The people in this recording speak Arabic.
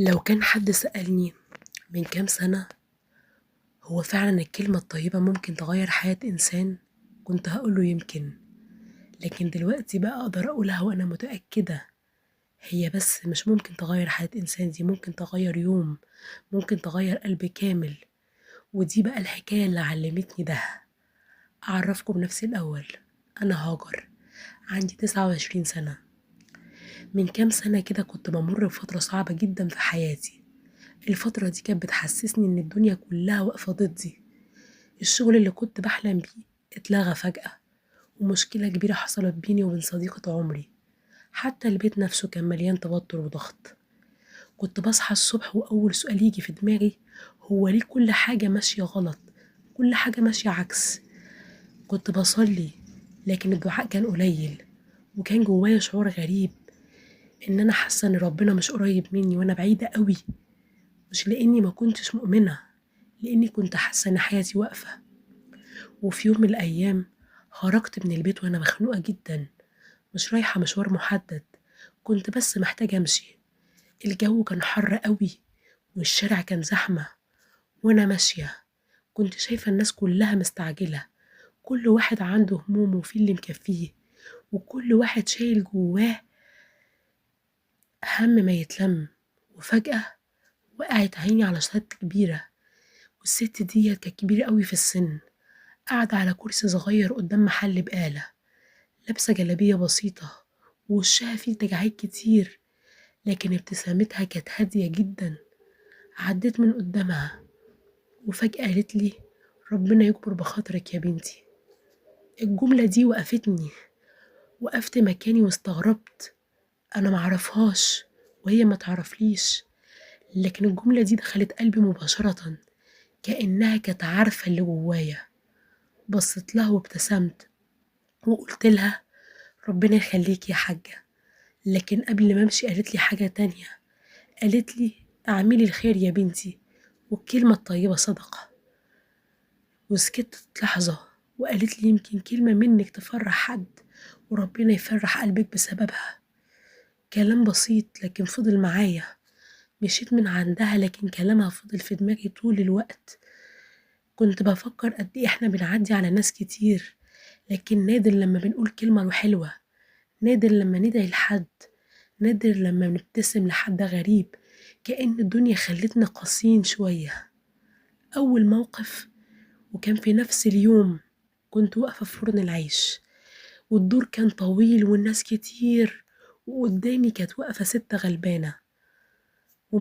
لو كان حد سألني من كام سنة هو فعلا الكلمة الطيبة ممكن تغير حياة إنسان، كنت هقوله يمكن. لكن دلوقتي بقى أقدر أقولها وأنا متأكدة، هي بس مش ممكن تغير حياة إنسان، دي ممكن تغير يوم، ممكن تغير قلب كامل. ودي بقى الحكاية اللي علمتني ده. أعرفكم بنفسي الأول، أنا هاجر، عندي 29 سنة. من كام سنة كده كنت بمر بفترة صعبة جدا في حياتي. الفترة دي كانت بتحسسني إن الدنيا كلها واقفة ضدي. الشغل اللي كنت بحلم بيه اتلغى فجأة، ومشكلة كبيرة حصلت بيني وبين صديقة عمري. حتى البيت نفسه كان مليان توتر وضغط. كنت بصحى الصبح وأول سؤال يجي في دماغي، هو ليه كل حاجة ماشية غلط؟ كل حاجة ماشية عكس. كنت بصلي، لكن الدعاء كان قليل. وكان جوايا شعور غريب، إن أنا حاسة إن ربنا مش قريب مني وأنا بعيدة قوي. مش لأني ما كنتش مؤمنة، لأني كنت حاسة إن حياتي واقفة. وفي يوم من الأيام خرجت من البيت وأنا مخنوقة جدا، مش رايحة مشوار محدد، كنت بس محتاجة أمشي. الجو كان حر قوي، والشارع كان زحمة. وأنا ماشية كنت شايفة الناس كلها مستعجلة، كل واحد عنده هموم وفي اللي مكفيه، وكل واحد شايل جواه هم ما يتلم. وفجأة وقعت عيني على ست كبيرة، والست دي كانت كبيرة قوي في السن، قاعدة على كرسي صغير قدام محل بقالة، لابسة جلابية بسيطة، ووشها فيه تجاعيد كتير، لكن ابتسامتها كانت هادية جدا. عديت من قدامها، وفجأة قالت لي: ربنا يكبر بخاطرك يا بنتي. الجملة دي وقفتني، وقفت مكاني واستغربت. أنا معرفهاش وهي ما تعرفليش، لكن الجملة دي دخلت قلبي مباشرة، كأنها كانت عارفة اللي جوايا. بصيت لها وابتسمت وقلت لها: ربنا يخليك يا حاجة. لكن قبل ما امشي قالت لي حاجة تانية، قالت لي: اعملي الخير يا بنتي، والكلمة الطيبة صدقة. وسكتت لحظة، وقالت لي: يمكن كلمة منك تفرح حد، وربنا يفرح قلبك بسببها. كلام بسيط لكن فضل معايا. مشيت من عندها، لكن كلامها فضل في دماغي طول الوقت. كنت بفكر قد ايه احنا بنعدي على ناس كتير، لكن نادر لما بنقول كلمة حلوة، نادر لما ندعي لحد، نادر لما بنبتسم لحد غريب. كأن الدنيا خلتنا قاسيين شوية. أول موقف، وكان في نفس اليوم، كنت واقفة في فرن العيش، والدور كان طويل والناس كتير، وقدامي كانت واقفة ست غلبانة